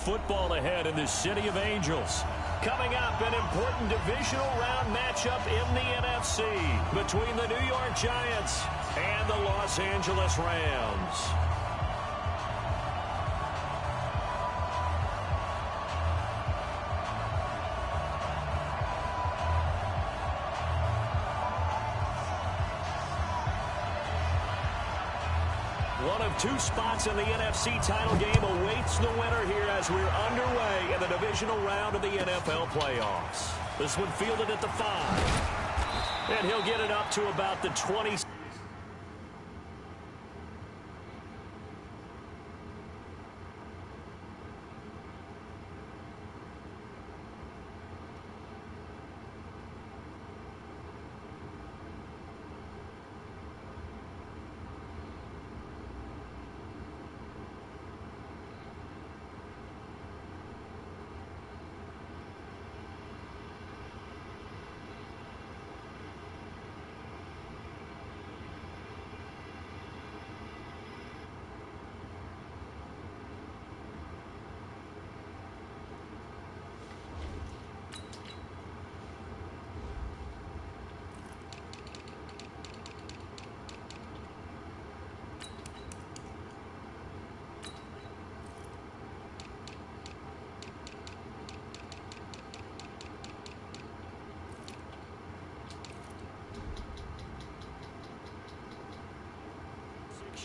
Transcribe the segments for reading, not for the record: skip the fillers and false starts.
football ahead in the City of Angels. Coming up, an important divisional round matchup in the NFC between the New York Giants and the Los Angeles Rams. One of two spots in the NFC title game awaits the winner here as we're underway in the divisional round of the NFL playoffs. This one fielded at the 5. And he'll get it up to about the 20.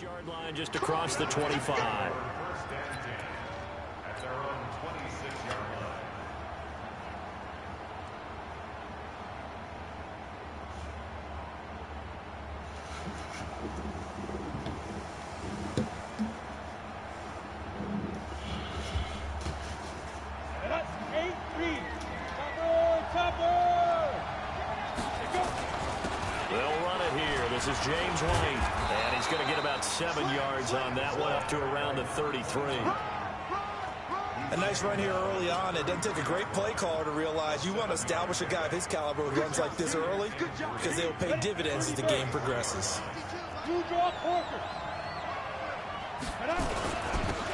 Yard line just across the 25. First and 10 at their own 26-yard line. That's 8-3. Chopper! They'll run it here. This is James White. And he's going to get about 7 yards on that one, up to around the 33. A nice run here early on. It doesn't take a great play caller to realize you want to establish a guy of his caliber who runs like this early because they'll pay dividends as the game progresses.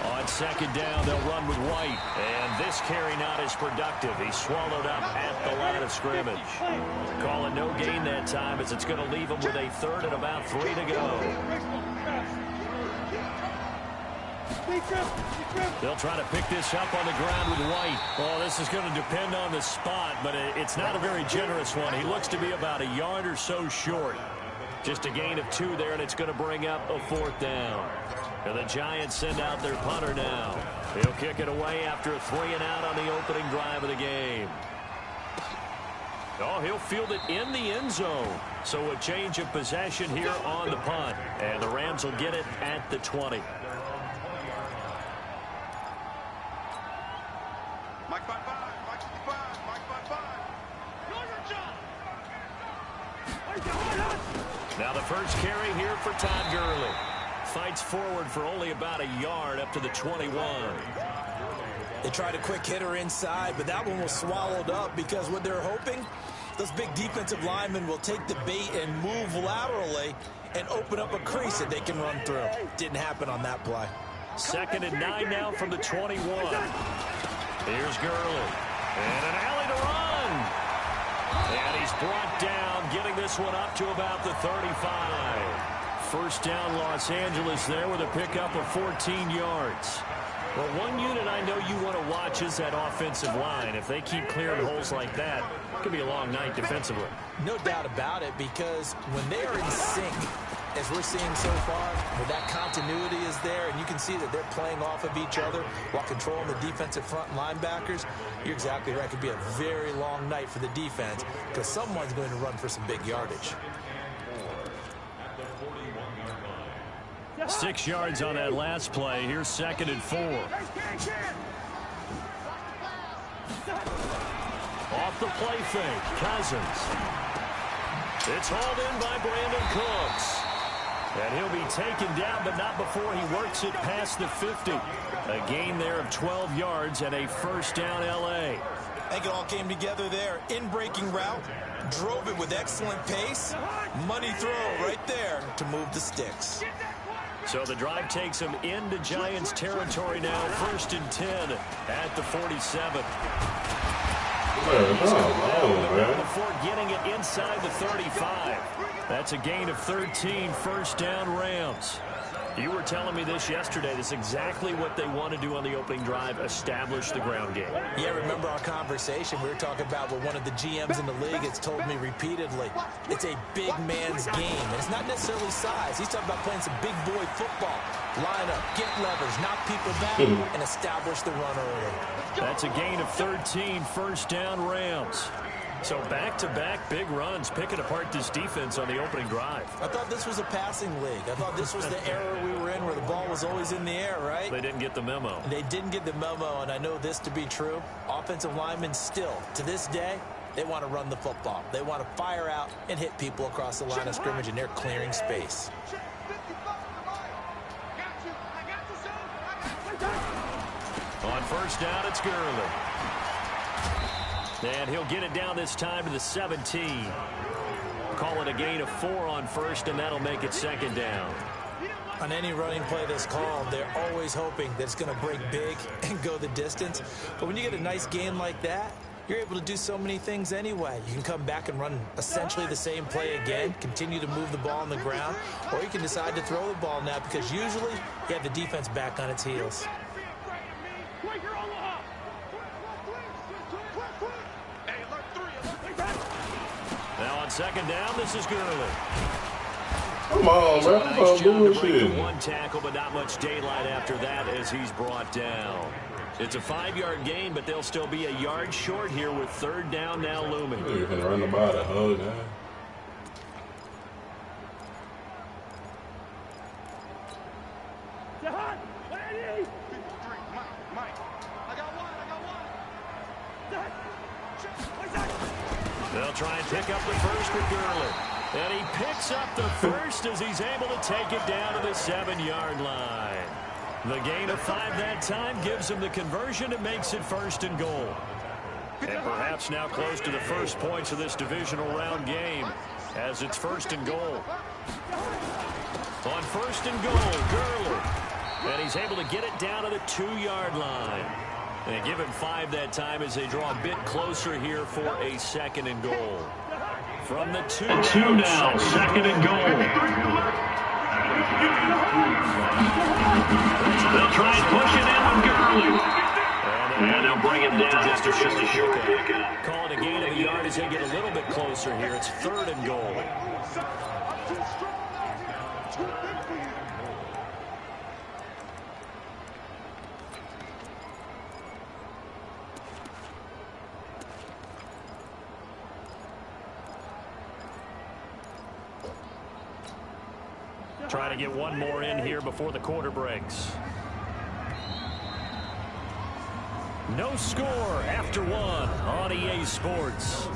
On second down, they'll run with White. And this carry not as productive. He's swallowed up at the line of scrimmage. Calling no gain that time as it's going to leave him with a 3rd and about 3 to go. They'll try to pick this up on the ground with White. Well, this is going to depend on the spot, but it's not a very generous one. He looks to be about a yard or so short. Just a gain of 2 there, and it's going to bring up a 4th down. And the Giants send out their punter now. He'll kick it away after a 3 and out on the opening drive of the game. Oh, he'll field it in the end zone. So a change of possession here on the punt. And the Rams will get it at the 20. Mike by 5, Mike 55, Mike by 5. Now the first carry here for Todd Gurley. Fights forward for only about a yard up to the 21. They tried a quick hitter inside, but that one was swallowed up because what they're hoping, those big defensive linemen will take the bait and move laterally and open up a crease that they can run through. Didn't happen on that play. 2nd and 9 now from the 21. Here's Gurley. And an alley to run. And he's brought down, getting this one up to about the 35. First down, Los Angeles there with a pickup of 14 yards. Well, one unit I know you want to watch is that offensive line. If they keep clearing holes like that, it could be a long night defensively. No doubt about it, because when they are in sync, as we're seeing so far, where that continuity is there, and you can see that they're playing off of each other while controlling the defensive front linebackers, you're exactly right. It could be a very long night for the defense because someone's going to run for some big yardage. 6 yards on that last play. Here's 2nd and 4. Off the play fake, Cousins. It's hauled in by Brandon Cooks. And he'll be taken down, but not before he works it past the 50. A gain there of 12 yards and a first down L.A. I think it all came together there. In-breaking route, drove it with excellent pace. Money throw right there to move the sticks. So the drive takes him into Giants territory now, 1st and 10 at the 47. Before getting it inside the 35. That's a gain of 13, 1st down Rams. You were telling me this yesterday. This is exactly what they want to do on the opening drive, establish the ground game. Yeah, remember our conversation? We were talking about what one of the GMs in the league has told me repeatedly. It's a big man's game, and it's not necessarily size. He's talking about playing some big boy football. Line up, get leverage, knock people back, and establish the run early. That's a gain of 13, 1st down Rams. So back-to-back big runs, picking apart this defense on the opening drive. I thought this was a passing league. I thought this was the era we were in where the ball was always in the air, right? They didn't get the memo. They didn't get the memo, and I know this to be true. Offensive linemen still, to this day, they want to run the football. They want to fire out and hit people across the line of scrimmage, and they're clearing space. On 1st down, it's Gurley. And he'll get it down this time to the 17. Call it a gain of 4 on 1st, and that'll make it 2nd down. On any running play that's called, they're always hoping that it's going to break big and go the distance. But when you get a nice game like that, you're able to do so many things anyway. You can come back and run essentially the same play again, continue to move the ball on the ground, or you can decide to throw the ball now because usually you have the defense back on its heels. Now on 2nd down, this is Gurley. Come on, man. Nice job to break the 1 tackle, but not much daylight after that as he's brought down. It's a 5-yard gain, but they'll still be a yard short here with 3rd down now looming. You're going to run the ball the whole time. They'll try and pick up the 1st with Gurley. And he picks up the 1st as he's able to take it down to the 7-yard line. The gain of 5 that time gives him the conversion and makes it 1st and goal. And perhaps now close to the first points of this divisional round game as it's 1st and goal. On 1st and goal, Gurley. And he's able to get it down to the 2-yard line. And give him 5 that time as they draw a bit closer here for a 2nd and goal. From the 2 now, 2nd and goal. They'll try and push it in with Gurley. And they'll bring it down after just a short pickup. Call it a gain of a yard as they get a little bit closer here. It's 3rd and goal. Trying to get one more in here before the quarter breaks. No score after 1 on EA Sports.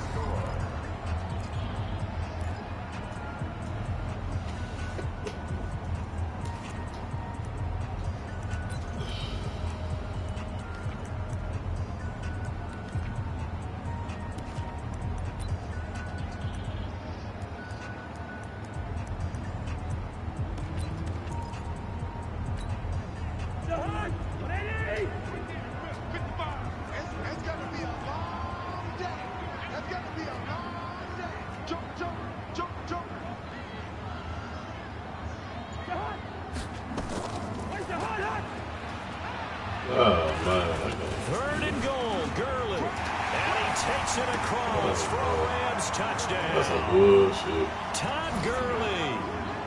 Third and goal, Gurley. And he takes it across for a Rams touchdown. That's some bullshit. Todd Gurley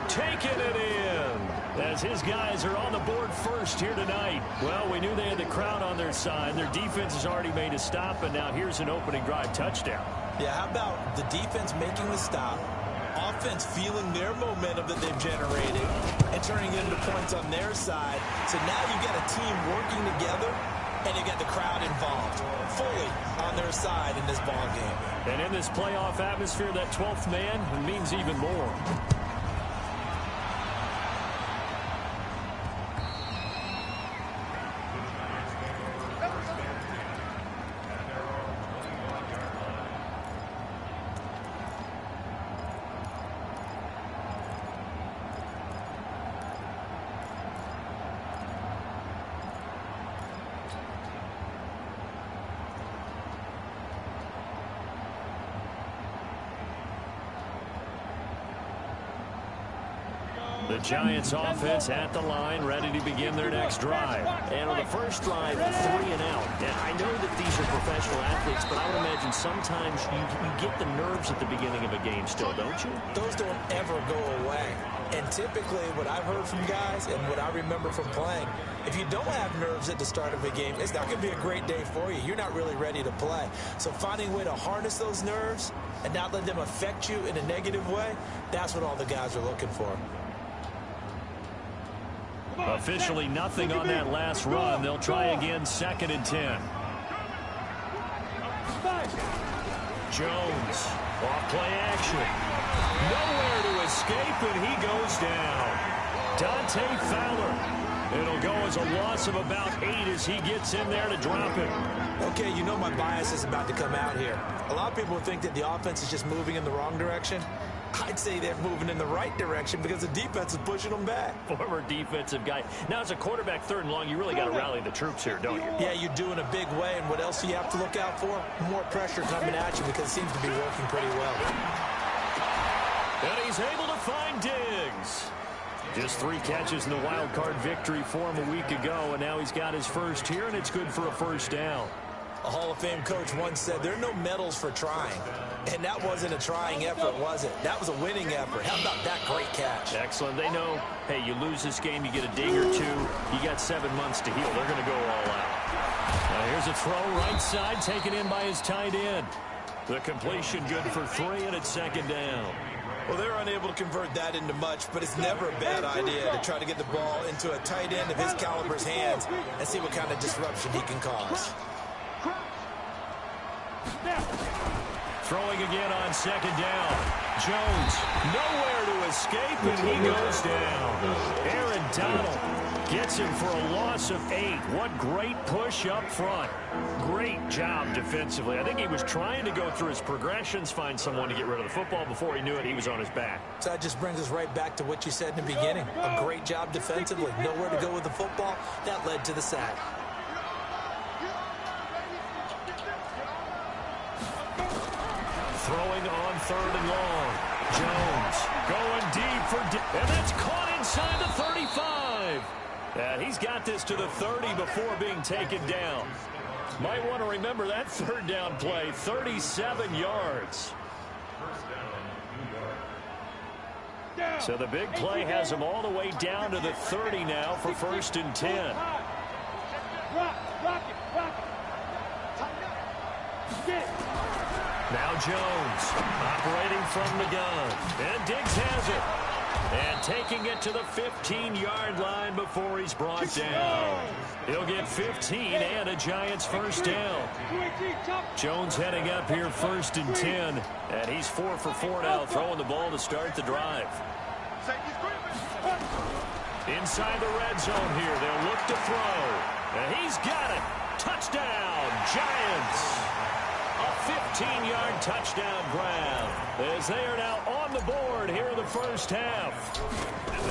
taking it in as his guys are on the board first here tonight. Well, we knew they had the crowd on their side. Their defense has already made a stop, and now here's an opening drive touchdown. Yeah, how about the defense making the stop, offense feeling their momentum that they've generated, and turning it into points on their side. So now you've got a team working together, and you've got the crowd involved, fully on their side in this ball game. And in this playoff atmosphere, that 12th man means even more. The Giants offense at the line, ready to begin their next drive. And on the first drive, 3 and out. And I know that these are professional athletes, but I would imagine sometimes you get the nerves at the beginning of a game still, don't you? Those don't ever go away. And typically what I've heard from guys and what I remember from playing, if you don't have nerves at the start of a game, it's not going to be a great day for you. You're not really ready to play. So finding a way to harness those nerves and not let them affect you in a negative way, that's what all the guys are looking for. Officially nothing on that last run. They'll try again, 2nd and 10. Jones, off play action. Nowhere to escape, and he goes down. Dante Fowler. It'll go as a loss of about 8 as he gets in there to drop it. Okay, you know my bias is about to come out here. A lot of people think that the offense is just moving in the wrong direction. I'd say they're moving in the right direction because the defense is pushing them back. Former defensive guy. Now, as a quarterback 3rd and long, you really got to rally the troops here, don't you? Yeah, you do in a big way. And what else do you have to look out for? More pressure coming at you because it seems to be working pretty well. And he's able to find Diggs. Just 3 catches in the wild card victory for him a week ago, and now he's got his first here, and it's good for a first down. A Hall of Fame coach once said, there are no medals for trying. And that wasn't a trying effort, was it? That was a winning effort. How about that great catch? Excellent. They know, hey, you lose this game, you get a ding or 2. You got 7 months to heal. They're going to go all out. Now here's a throw right side, taken in by his tight end. The completion good for 3, and it's 2nd down. Well, they're unable to convert that into much, but it's never a bad idea to try to get the ball into a tight end of his caliber's hands and see what kind of disruption he can cause. Throwing again on 2nd down. Jones, nowhere to escape, and he goes down. Aaron Donald gets him for a loss of 8. What great push up front. Great job defensively. I think he was trying to go through his progressions, find someone to get rid of the football. Before he knew it, he was on his back. So that just brings us right back to what you said in the beginning. A great job defensively. Nowhere to go with the football. That led to the sack. Throwing on 3rd and long. Jones going deep for and that's caught inside the 35. And he's got this to the 30 before being taken down. Might want to remember that 3rd down play, 37 yards. So the big play has him all the way down to the 30 now for 1st and 10. Now Jones operating from the gun. And Diggs has it. And taking it to the 15-yard line before he's brought down. He'll get 15 and a Giants first down. Jones heading up here 1st and 10. And he's 4 for 4 now, throwing the ball to start the drive. Inside the red zone here, they'll look to throw. And he's got it. Touchdown, Giants. A 15-yard touchdown grab as they are now on the board here in the first half.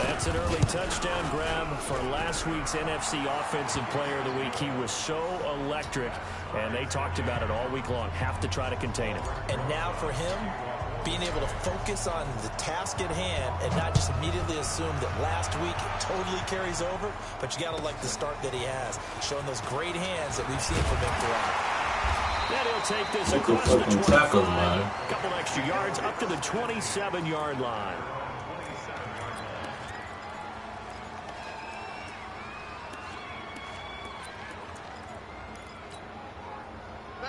That's an early touchdown grab for last week's NFC Offensive Player of the Week. He was so electric, and they talked about it all week long. Have to try to contain him. And now for him, being able to focus on the task at hand and not just immediately assume that last week it totally carries over, but you got to like the start that he has, showing those great hands that we've seen from him throughout. And he'll take this across the 25, a couple extra yards up to the 27-yard line.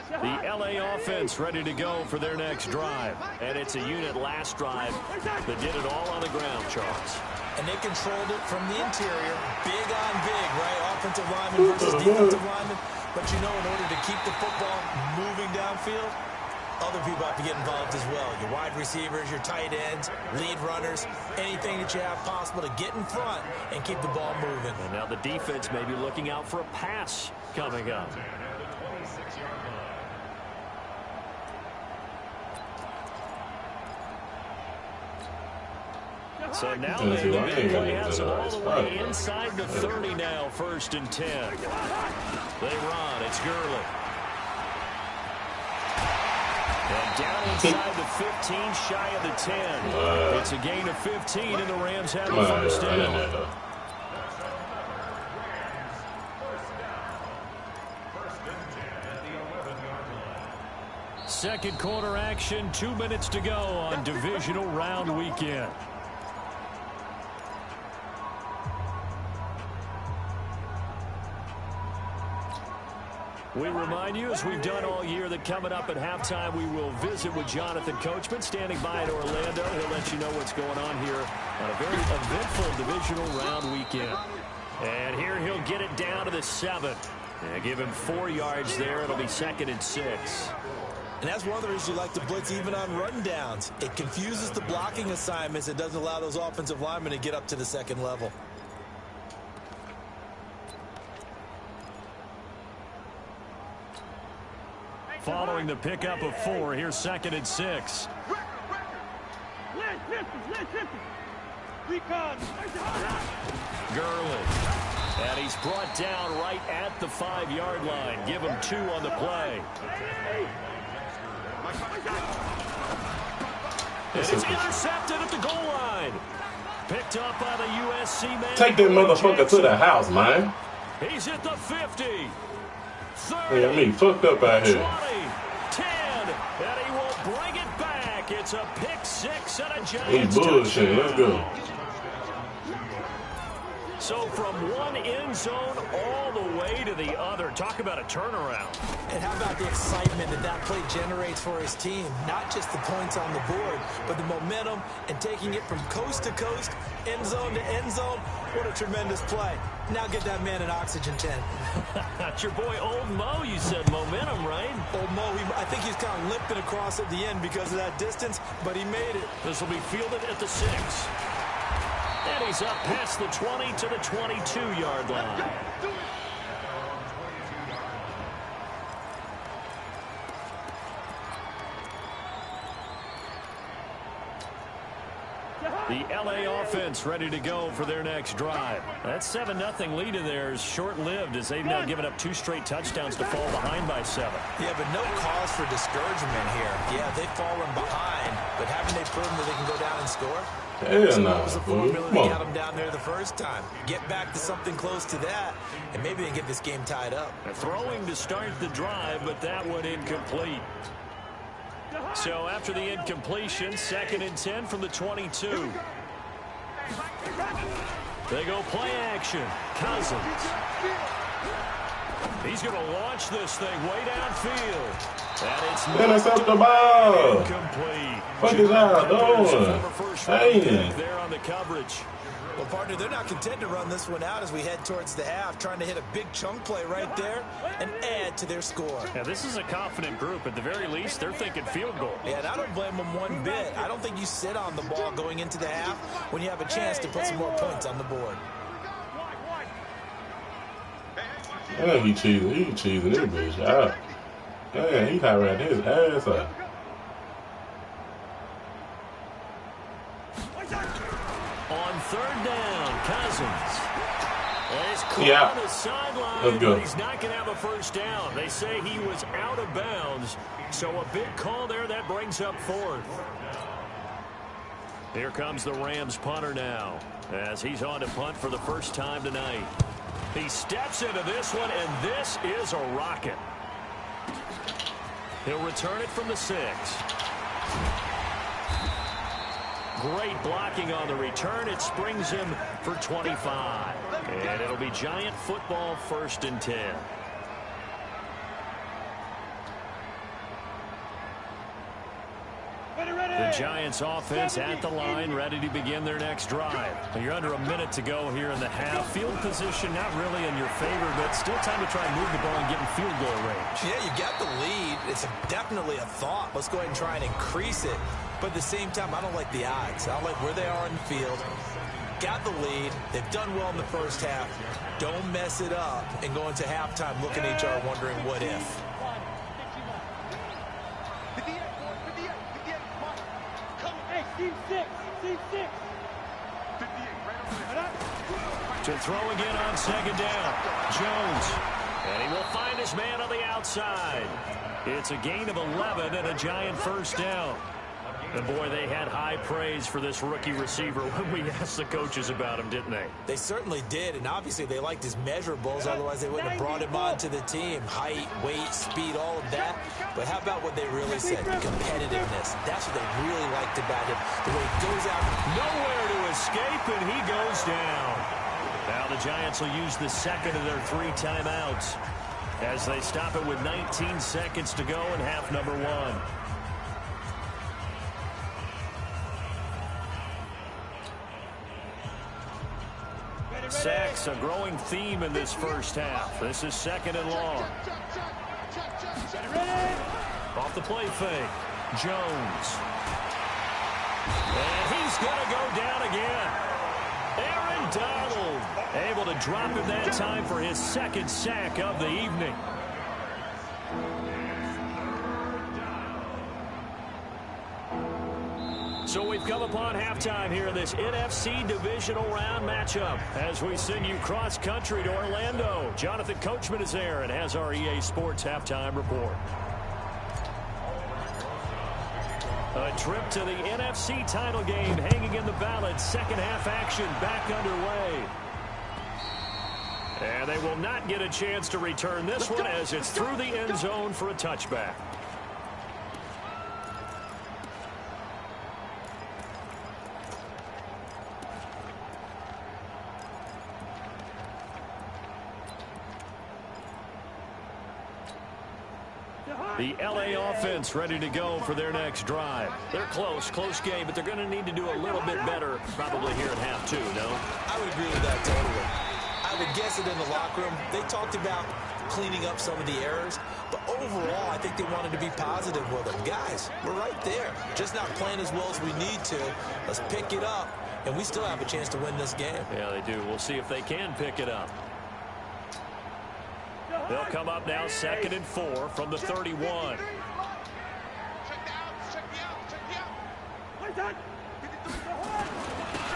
The LA offense ready to go for their next drive. And it's a unit last drive that did it all on the ground, Charles. And they controlled it from the interior, big on big, right? Offensive lineman versus defensive lineman. But you know, in order to keep the football moving downfield, other people have to get involved as well. Your wide receivers, your tight ends, lead runners, anything that you have possible to get in front and keep the ball moving. And now the defense may be looking out for a pass coming up. So now the big play has them all the way inside the 30 now, 1st and 10. They run. It's Gurley. And down inside the 15, shy of the 10. It's a gain of 15, and the Rams have a first down. Second quarter action, 2 minutes to go on divisional round weekend. We remind you, as we've done all year, that coming up at halftime, we will visit with Jonathan Coachman, standing by in Orlando. He'll let you know what's going on here on a very eventful divisional round weekend. And here he'll get it down to the 7. And give him 4 yards there. It'll be 2nd and 6. And that's one of the reasons you like to blitz even on run downs. It confuses the blocking assignments. It doesn't allow those offensive linemen to get up to the second level. Following the pickup of 4, here's 2nd and 6. Gurley. And he's brought down right at the 5-yard line. Give him 2 on the play. And it's intercepted at the goal line. Picked up by the USC man. Take that motherfucker to the house, man. He's at the 50. 30, yeah, me fucked up out here. 20, 10, and he will bring it back. It's a pick 6 and a Giants. He bullshit. Let's go. So from one end zone all the way to the other. Talk about a turnaround. And how about the excitement that play generates for his team? Not just the points on the board, but the momentum and taking it from coast to coast, end zone to end zone. What a tremendous play. Now get that man an oxygen tent. That's your boy Old Mo, you said. Momentum, right? Old Mo, I think he's kind of limping across at the end because of that distance, but he made it. This will be fielded at the 6. And he's up past the 20 to the 22-yard line. The LA offense ready to go for their next drive. That 7-0 lead of theirs short-lived as they've now given up 2 straight touchdowns to fall behind by 7. Yeah, but no cause for discouragement here. Yeah, they've fallen behind, but haven't they proven that they can go down and score? Hell no. What was the formula that got them down there the first time? Get back to something close to that, and maybe they get this game tied up. Throwing to start the drive, but that one incomplete. So after the incompletion, 2nd and 10 from the 22. They go play action. Cousins. He's going to launch this thing way downfield. And it's intercept the ball. Incomplete. What is that doing? Hey. There on the coverage. Well, partner, they're not content to run this one out as we head towards the half, trying to hit a big chunk play right there and add to their score. Yeah, this is a confident group. At the very least, they're thinking field goal. Yeah, and I don't blame them one bit. I don't think you sit on the ball going into the half when you have a chance to put some more points on the board. Yeah, he cheesing. He cheesing this bitch out. Yeah, he high right his ass up. On 3rd down, Cousins. He's caught on the sideline, but he's not going to have a first down. They say he was out of bounds, so a big call there that brings up 4th. Here comes the Rams punter now, as he's on to punt for the first time tonight. He steps into this one, and this is a rocket. He'll return it from the 6. Great blocking on the return. It springs him for 25. And it'll be Giant football 1st and 10. The Giants offense at the line, ready to begin their next drive. You're under a minute to go here in the half. Field position not really in your favor, but still time to try and move the ball and get in field goal range. Yeah, you got the lead. It's definitely a thought. Let's go ahead and try and increase it. But at the same time, I don't like the odds. I don't like where they are in the field. Got the lead. They've done well in the first half. Don't mess it up and go into halftime looking at each other wondering what if. To throw again on 2nd down. Jones And he will find his man on the outside. It's a gain of 11 and a Giant first down. And, boy, they had high praise for this rookie receiver when we asked the coaches about him, didn't they? They certainly did, and obviously they liked his measurables. Otherwise, they wouldn't have brought him onto the team. Height, weight, speed, all of that. But how about what they really said? Competitiveness. That's what they really liked about him. The way he goes out. Nowhere to escape, and he goes down. Now the Giants will use the second of their 3 timeouts as they stop it with 19 seconds to go in half number 1. Sacks, a growing theme in this first half. This is second and long. Off the play fake. Jones. And he's going to go down again. Aaron Donald able to drop him that time for his second sack of the evening. So we've come upon halftime here in this NFC divisional round matchup as we send you cross-country to Orlando. Jonathan Coachman is there and has our EA Sports halftime report. A trip to the NFC title game hanging in the balance. Second half action back underway. And they will not get a chance to return this one as it's through the end zone for a touchback. The LA offense ready to go for their next drive. They're close game, but they're going to need to do a little bit better probably here at half 2, no? I would agree with that totally. I would guess it in the locker room. They talked about cleaning up some of the errors, but overall, I think they wanted to be positive with them. Guys, we're right there. Just not playing as well as we need to. Let's pick it up, and we still have a chance to win this game. Yeah, they do. We'll see if they can pick it up. They'll come up now 2nd and 4 from the 31.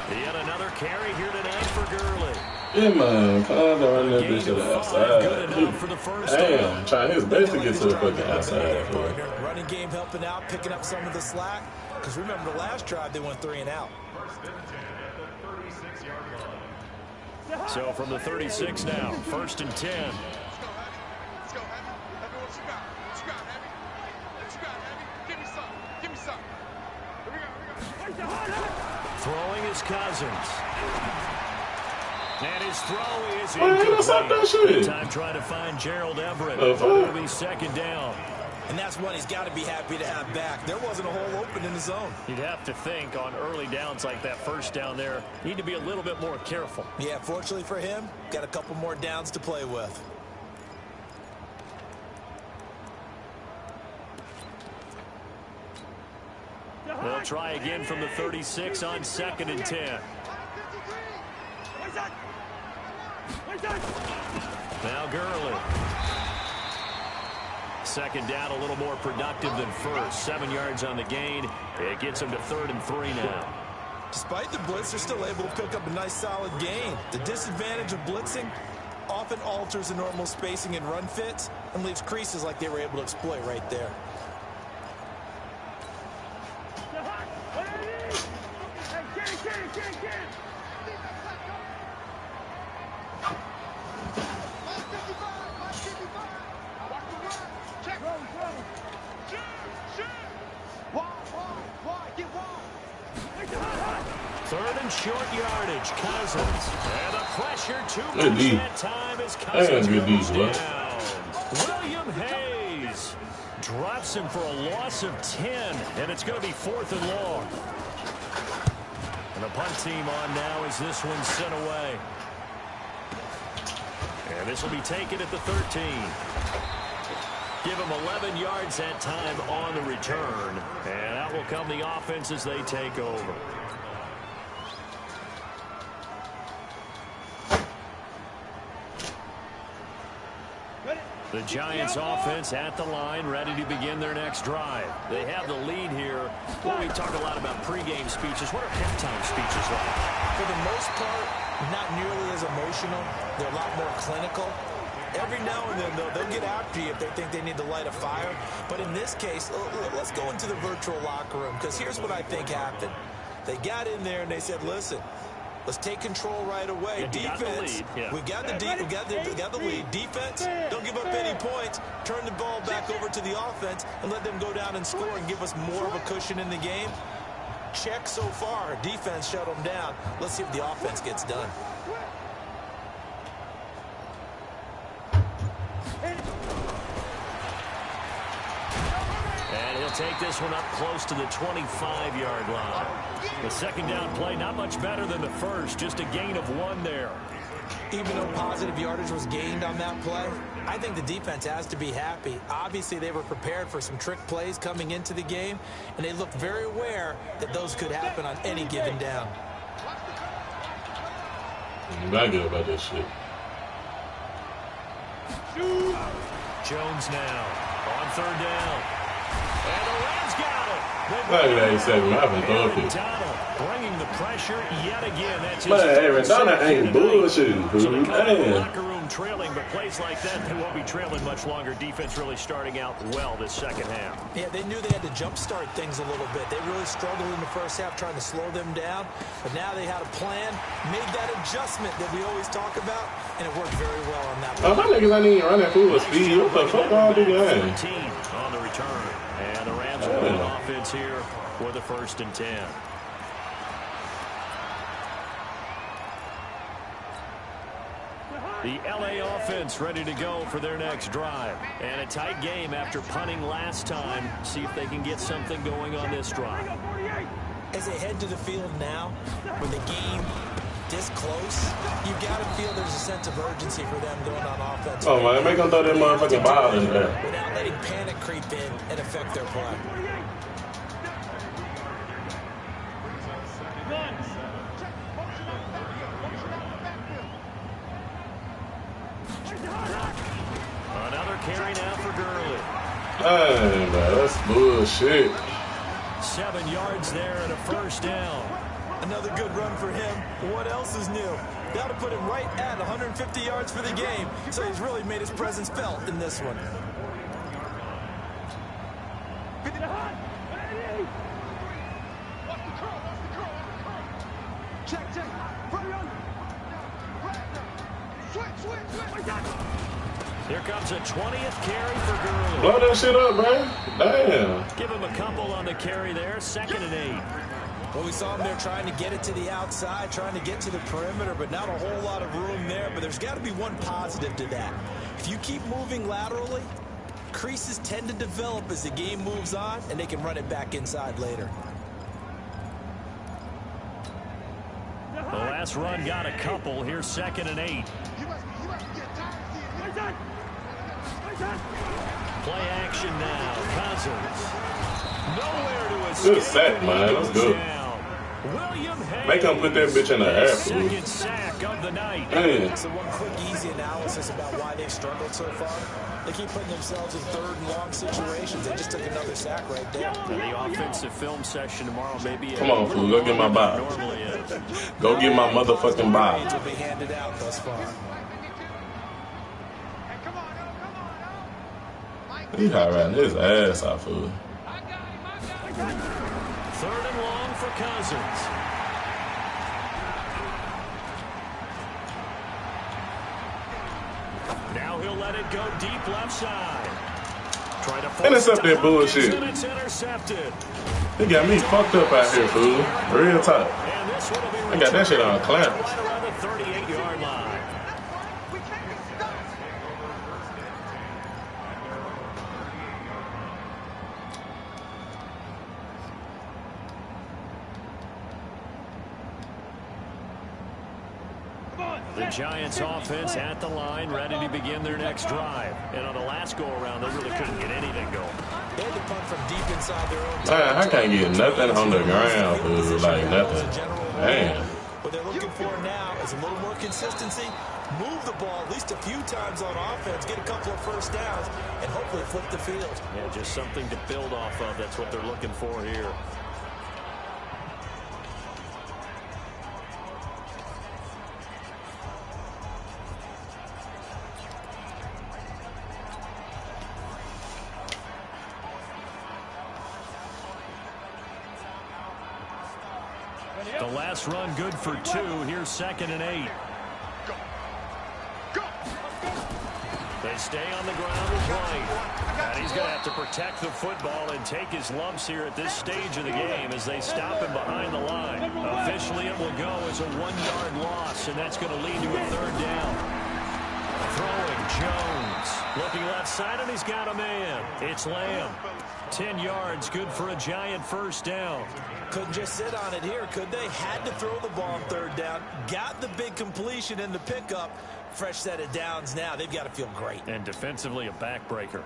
Yet another carry here tonight for Gurley. Yeah, man. Come on, run that bitch to the outside. Good enough for the first Damn, trying his best to get to the fucking outside. Running game helping out, picking up some of the slack. Because remember, the last drive, they went 3 and out. So from the 36 now, 1st and 10. Throwing his Cousins. And his throw is incomplete. Good time trying to find Gerald Everett. It'll be 2nd down. And that's one he's got to be happy to have back. There wasn't a hole open in the zone. You'd have to think on early downs like that first down there, need to be a little bit more careful. Yeah, fortunately for him, got a couple more downs to play with. They'll try again from the 36 on 2nd and 10. Now Gurley. 2nd down, a little more productive than first. 7 yards on the gain. It gets them to 3rd and 3 now. Despite the blitz, they're still able to pick up a nice solid gain. The disadvantage of blitzing often alters the normal spacing and run fits and leaves creases like they were able to exploit right there. Short yardage, Cousins. And the pressure too much that time as Cousins goes down. William Hayes drops him for a loss of 10, and it's going to be 4th and long. And the punt team on now as this one's sent away. And this will be taken at the 13. Give him 11 yards that time on the return. And out will come the offense as they take over. The Giants offense at the line, ready to begin their next drive. They have the lead here. Well, we talk a lot about pregame speeches. What are halftime speeches like? For the most part, not nearly as emotional. They're a lot more clinical. Every now and then, though, they'll get after you if they think they need to light a fire. But in this case, let's go into the virtual locker room, because here's what I think happened. They got in there and they said, listen, let's take control right away. Defense, we got the lead. Defense, don't give up any points. Turn the ball back over to the offense and let them go down and score and give us more of a cushion in the game. Check so far. Defense shut them down. Let's see if the offense gets done. And he'll take this one up close to the 25-yard line. The second down play, not much better than the first, just a gain of 1 there. Even though positive yardage was gained on that play, I think the defense has to be happy. Obviously, they were prepared for some trick plays coming into the game, and they looked very aware that those could happen on any given down. I'm not good about this shit. Jones now on 3rd down. And the Rams got it. Look at that, he said, I'm throw it. Donald bringing the pressure yet again. That's Man, Aaron Donald ain't bullshitting, so they dude. come in the Man. locker room trailing, but plays like that, they won't be trailing much longer. Defense really starting out well this second half. Yeah, they knew they had to jumpstart things a little bit. They really struggled in the first half trying to slow them down, but now they had a plan, made that adjustment that we always talk about, and it worked very well on that Oh, my niggas ain't even running full speed. What the fuck all do that? 17 on the return. And the Rams will run offense here for the 1st and 10. The LA offense ready to go for their next drive. And a tight game after punting last time. See if they can get something going on this drive. As they head to the field now, with the game this close, you've got to feel there's a sense of urgency for them going on offense. Oh, man, make them throw that motherfucking ball in there. Without letting panic creep in and affect their play. Another carry now for Gurley. Hey, man, that's bullshit. 7 yards there and a 1st down. Another good run for him. What else is new? That'll put him right at 150 yards for the game. So he's really made his presence felt in this one. Here comes a 20th carry for Gurley. Blow that shit up, man. Damn. Give him a couple on the carry there. 2nd and 8. Well, we saw him there trying to get it to the outside, trying to get to the perimeter, but not a whole lot of room there. But there's got to be one positive to that. If you keep moving laterally, creases tend to develop as the game moves on, and they can run it back inside later. The last run got a couple. Here's 2nd and 8. Play action now. Cousins. Nowhere to escape. Good sack, man. Let's go. Make him put that bitch in the air, fool. Second sack of the night. Man. So one quick, easy analysis about why they've struggled so far. They keep putting themselves in 3rd and long situations. They just took another sack right there. And the offensive film session tomorrow may be. Come on, fool. Go get my bob. Normally is. Go get my motherfucking bob. Will be handed out thus far. He high riding his ass off, fool. 3rd and long for Cousins. Now he'll let it go deep left side. Try to intercept that bullshit. And it's intercepted. He got me fucked up out here, fool. Real talk. And this one will be I got that shit on clamp. right around the 38-yard line. The Giants offense at the line, ready to begin their next drive. And on the last go-around, they really couldn't get anything going. They had to punt from deep inside their own Man, I can't get nothing on the ground, fool. Like nothing. Damn. What they're looking for now is a little more consistency. Move the ball at least a few times on offense, get a couple of 1st downs, and hopefully flip the field. Yeah, just something to build off of. That's what they're looking for here. last run good for 2. Here's 2nd and 8. They stay on the ground and play. And he's going to have to protect the football and take his lumps here at this stage of the game as they stop him behind the line. Officially, it will go as a 1-yard loss, and that's going to lead to a 3rd down. Throwing, Jones. Looking left side, and he's got a man. It's Lamb. 10 yards, good for a giant 1st down. Couldn't just sit on it here, could they? Had to throw the ball on 3rd down. Got the big completion in the pickup. Fresh set of downs now. They've got to feel great. And defensively, a backbreaker.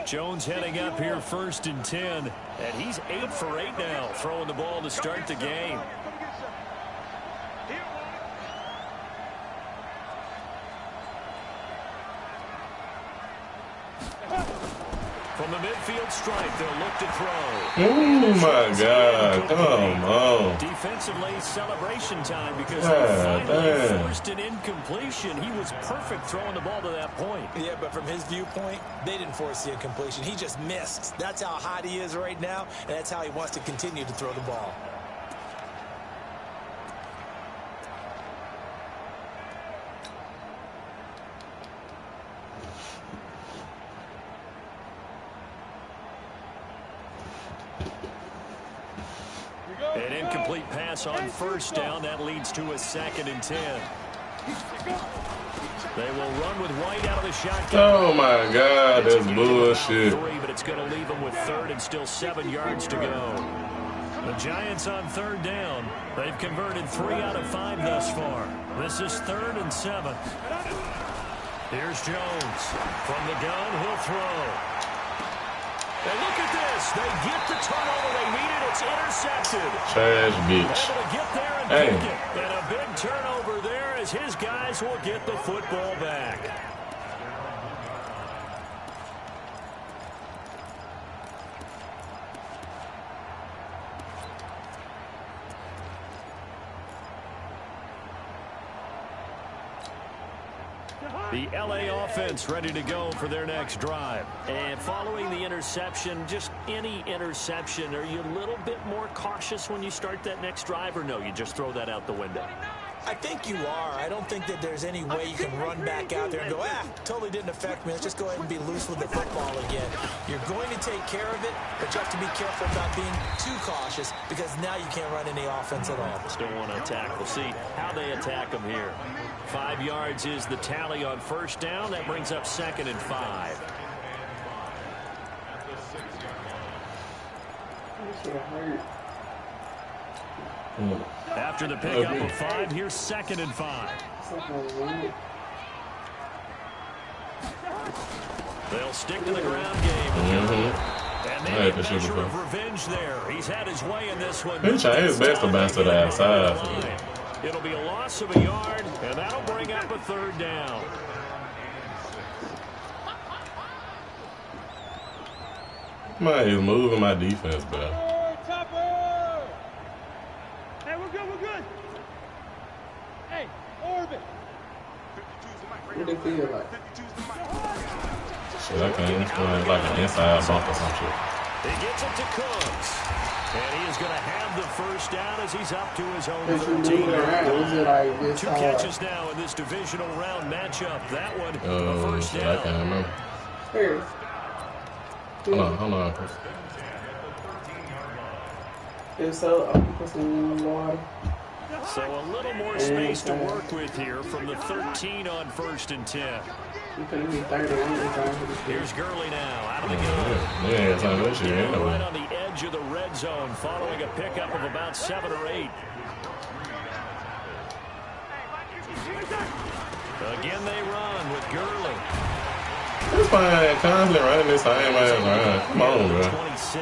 Jones heading up here 1st and 10. And he's 8 for 8 now, throwing the ball to start the game. From the midfield stripe, they'll look to throw. Oh, my God. Come on. Defensively, celebration time because he finally forced an incompletion. He was perfect throwing the ball to that point. Yeah, but from his viewpoint, they didn't force the incompletion. He just missed. That's how hot he is right now, and that's how he wants to continue to throw the ball. An incomplete pass on 1st down. That leads to a 2nd and 10. They will run with White out of the shotgun. Oh, my God. That's bullshit. 3, but it's going to leave them with 3rd and still 7 yards to go. The Giants on 3rd down. They've converted 3 out of 5 thus far. This is 3rd and 7. Here's Jones. From the gun, he'll throw. And look at this. They get the turnover they needed. It's intercepted. Trash bitch. Able to get there and pick it. And a big turnover there as his guys will get the football back. The LA offense ready to go for their next drive. And following the interception, just any interception, are you a little bit more cautious when you start that next drive, or no, you just throw that out the window? I think you are. I don't think that there's any way you can run back out there and go, totally didn't affect me. Let's just go ahead and be loose with the football again. You're going to take care of it, but you have to be careful about being too cautious because now you can't run any offense at all. Still want to attack. We'll see how they attack them here. 5 yards is the tally on 1st down. That brings up 2nd and 5. After the pickup of 5, here's 2nd and 5. They'll stick to the ground game. And they get a measure of revenge there. He's had his way in this one. He's trying his best to bounce to the outside. It'll be a loss of a yard, and that'll bring up a 3rd down. Man, he's moving my defense, bro. Hey, we're good. Hey, orbit. What they feel like? Shit, I can't. It's like an inside bump or some shit. He gets it to Cooks. And he is going to have the 1st down as he's up to his own 13. 2 catches now in this divisional round matchup. That one, the 1st down. I can't remember. Here. Hold on. If so, I'll put some water. So a little more space to work with here from the 13 on 1st and 10. Here's Gurley now out of the gun. Yeah, it's not that shit Right anyway. on the edge of the red zone following a pickup of about 7 or 8. Again they run with Gurley. It's fine. Constantly running this same ass line. Come on, bro. 26.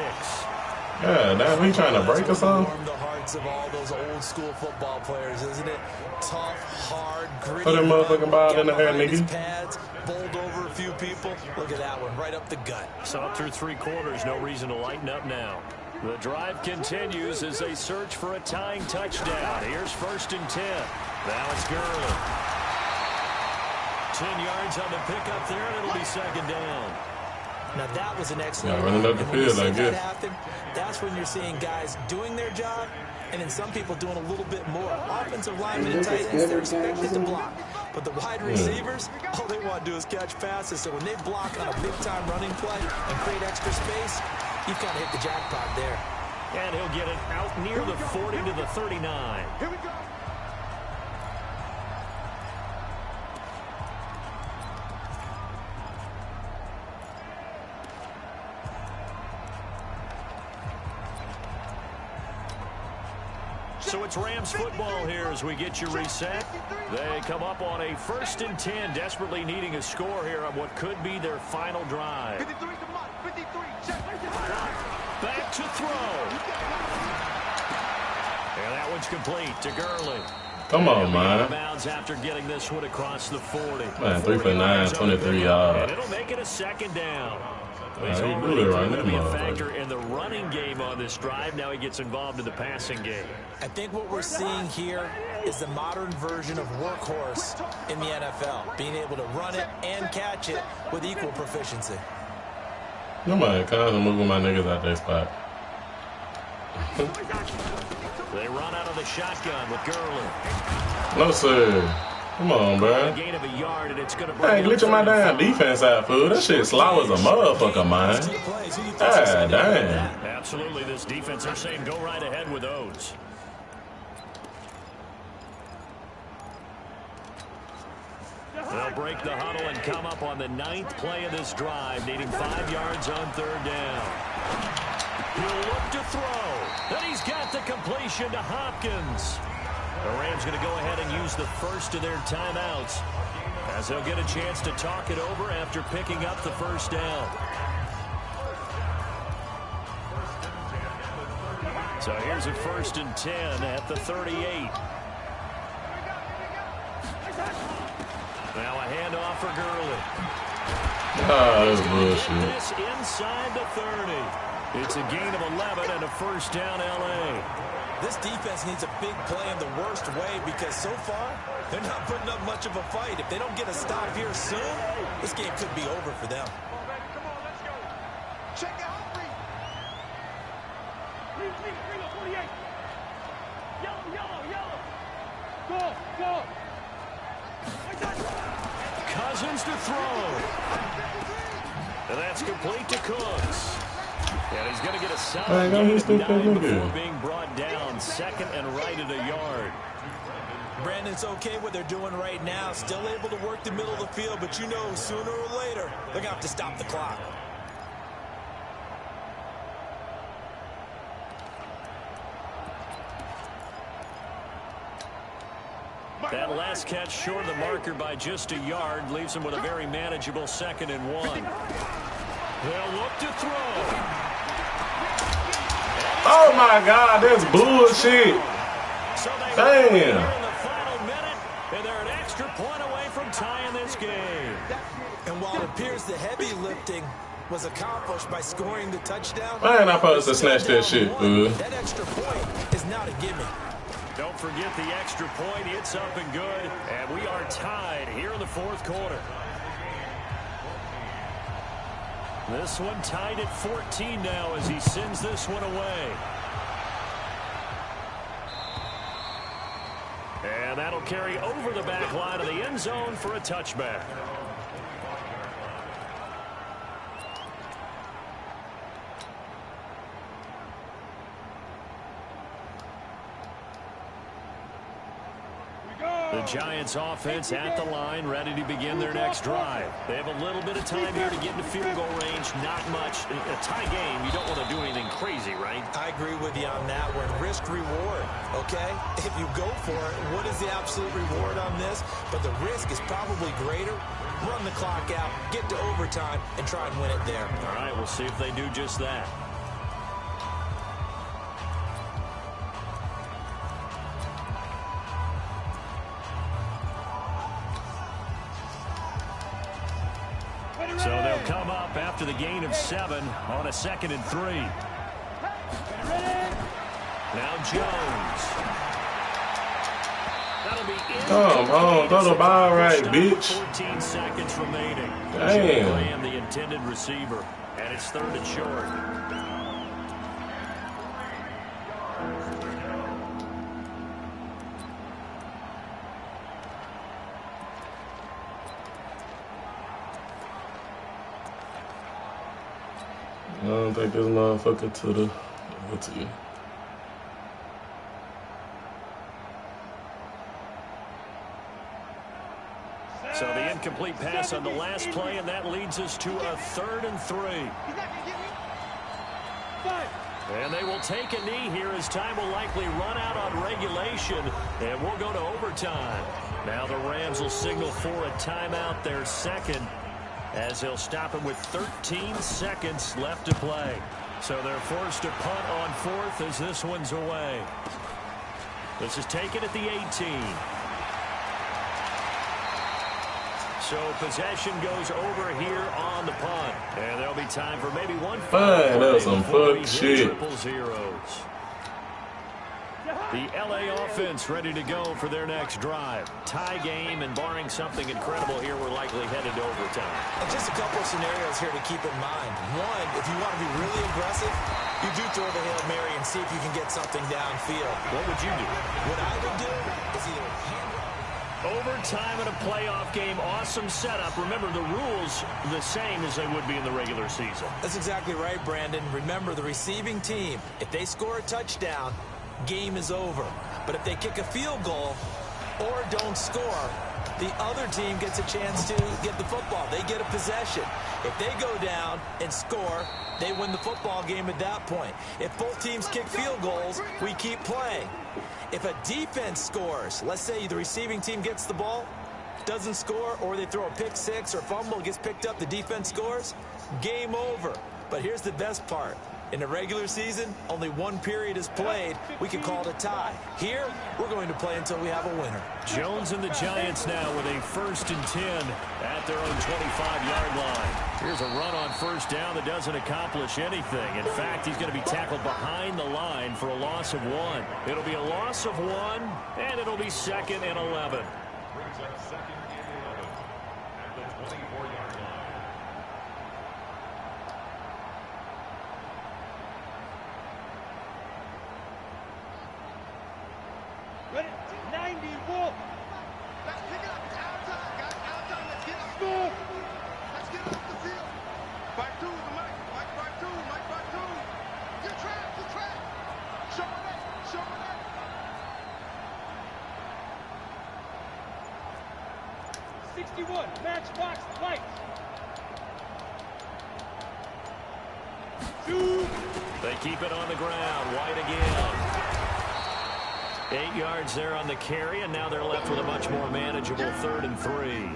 Yeah, damn, he trying to break or something? Warm the hearts of all those old school football players, isn't it? Tough, hard, gritty. Put that motherfucking ball in the air, nigga. Pads, bowled over a few people. Look at that one, right up the gut. So up through 3 quarters, no reason to lighten up now. The drive continues as they search for a tying touchdown. Here's 1st and 10. Now it's Gurley. 10 yards on the pickup there, and it'll be 2nd down. Now, that was an excellent running run. up the And when you field, see I that guess. happen, that's when you're seeing guys doing their job, and then some people doing a little bit more. Offensive linemen and tight ends, they're expected to block. But the wide receivers, all they want to do is catch passes. So when they block on a big-time running play and create extra space, you've kind of hit the jackpot there. And he'll get it out near the 40 to the 39. Here we go. So it's Rams football here as we get you reset. They come up on a 1st and 10, desperately needing a score here on what could be their final drive. 53 to Mott. 53. Check. Back to throw. And that one's complete to Gurley. Come on, man. Bounds after getting this one across the 40. Man, 3 for 9, 23 yards. And it'll make it a 2nd down. He's He already really proven right to be a there, factor in the running game on this drive. Now he gets involved in the passing game. I think what we're seeing here is the modern version of workhorse in the NFL, being able to run it and catch it with equal proficiency. You might kind of moving my niggas out that spot. They run out of the shotgun with Gurley. No, sir. Come on, A bro. gain of a yard, and it's going to I bring ain't glitching my damn defense out, fool. That shit slow as a motherfucker, man. God damn. Absolutely, this defense, they're saying go right ahead with those. They'll break the huddle and come up on the 9th play of this drive, needing 5 yards on 3rd down. He'll look to throw, and he's got the completion to Hopkins. The Rams going to go ahead and use the first of their timeouts as they'll get a chance to talk it over after picking up the 1st down. So here's a 1st and 10 at the 38. Now a handoff for Gurley. Ah, that's bullshit. This inside the 30. It's a gain of 11 and a 1st down L.A. This defense needs a big play in the worst way because so far, they're not putting up much of a fight. If they don't get a stop here soon, this game could be over for them. Come on, let's go. Check out Humphrey. Leave, 48. Yellow. Go. Cousins to throw. And that's complete to Cooks. And he's going to get a solid gain of 9 before being brought down 2nd and right at a yard. Brandon, it's okay what they're doing right now. Still able to work the middle of the field, but you know sooner or later, they're going to have to stop the clock. That last catch short of the marker by just a yard leaves him with a very manageable 2nd and 1. They'll look to throw. Oh, my God. That's bullshit. So they Damn. in the final minute, and they're an extra point away from tying this game. And while it appears the heavy lifting was accomplished by scoring the touchdown, I ain't not supposed to snatch that shit, fool. that extra point is not a gimme. Don't forget the extra point. It's up and good. And we are tied here in the 4th quarter. This one tied at 14 now as he sends this one away. And that'll carry over the back line of the end zone for a touchback. The Giants offense at the line, ready to begin their next drive. They have a little bit of time here to get into field goal range. Not much. In a tie game, you don't want to do anything crazy, right? I agree with you on that one. Risk-reward, okay? If you go for it, what is the absolute reward on this? But the risk is probably greater. Run the clock out, get to overtime, and try and win it there. All right, we'll see if they do just that. So they'll come up after the gain of 7 on a 2nd and 3. Now Jones. That'll be in. Come on, throw the ball right, bitch. 14 seconds remaining. Damn. The intended receiver. And it's 3rd and short. I don't think this motherfucker to the OT. So the incomplete pass on the last play, and that leads us to a 3rd and 3. And they will take a knee here as time will likely run out on regulation, and we'll go to overtime. Now the Rams will signal for a timeout, their second, as they'll stop him with 13 seconds left to play. So they're forced to punt on 4th as this one's away. This is taken at the 18. So possession goes over here on the punt. And there'll be time for maybe one that was some fuck shit. triple zeros. The LA offense ready to go for their next drive. Tie game, and barring something incredible here, we're likely headed to overtime. And just a couple of scenarios here to keep in mind. One, if you want to be really aggressive, you do throw the Hail Mary and see if you can get something downfield. What would you do? What I would do is either hand Overtime in a playoff game, awesome setup. Remember, the rules the same as they would be in the regular season. That's exactly right, Brandon. Remember, the receiving team, if they score a touchdown, game is over. But if they kick a field goal or don't score, the other team gets a chance to get the football. They get a possession. If they go down and score, they win the football game at that point. If both teams kick field goals, we keep playing. If a defense scores, let's say the receiving team gets the ball, doesn't score, or they throw a pick six or fumble, gets picked up, the defense scores, game over. But here's the best part. In the regular season, only one period is played. We can call it a tie. Here, we're going to play until we have a winner. Jones and the Giants now with a 1st and 10 at their own 25-yard line. Here's a run on 1st down that doesn't accomplish anything. In fact, he's going to be tackled behind the line for a loss of 1. It'll be a loss of 1, and it'll be 2nd and 11. Brings up 2nd and 11 at the 24-yard line. Ready? 90, Wolf. Let's pick it up. It's outside, guys. Outside. Let's get up. Score. Let's get off the field. Back two, the Mike. Mike back two. Mike back two. Get trapped. Get trapped. Show me that. Show me that. Matchbox lights. Shoot. They keep it on the ground. White again. 8 yards there on the carry, and now they're left with a much more manageable 3rd and 3.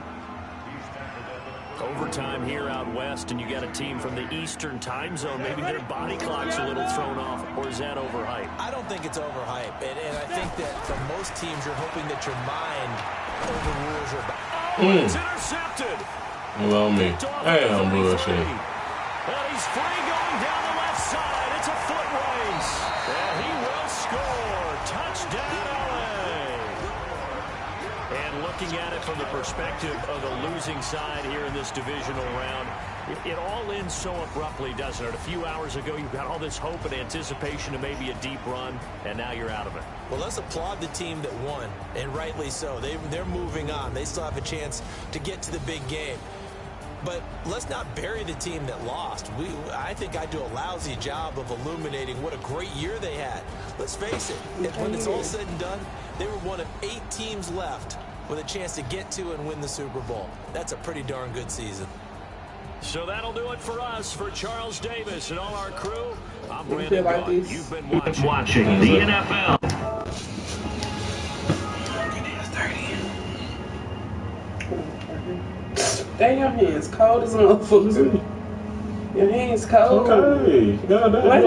Overtime here out west, and you got a team from the Eastern time zone. Maybe their body clock's a little thrown off, or is that overhyped? I don't think it's overhyped, and I think that for most teams, you're hoping that your mind overrules your body. Oh, it's intercepted. Love me. Damn bullshit. And he's free going down the left side. It's a foot race. And he will score. Touchdown, LA. And looking at it from the perspective of the losing side here in this divisional round, it all ends so abruptly, doesn't it? A few hours ago, you've got all this hope and anticipation to maybe a deep run, and now you're out of it. Well, let's applaud the team that won, and rightly so. They're moving on. They still have a chance to get to the big game. But let's not bury the team that lost. I think I do a lousy job of illuminating what a great year they had. Let's face it, when it's all said and done, they were one of 8 teams left with a chance to get to and win the Super Bowl. That's a pretty darn good season. So that'll do it for us. For Charles Davis and all our crew, I'm Brandon like Gunn. this? You've been watching the NFL. Dang, your hands cold as a motherfucker. Your hands cold. Okay. God damn.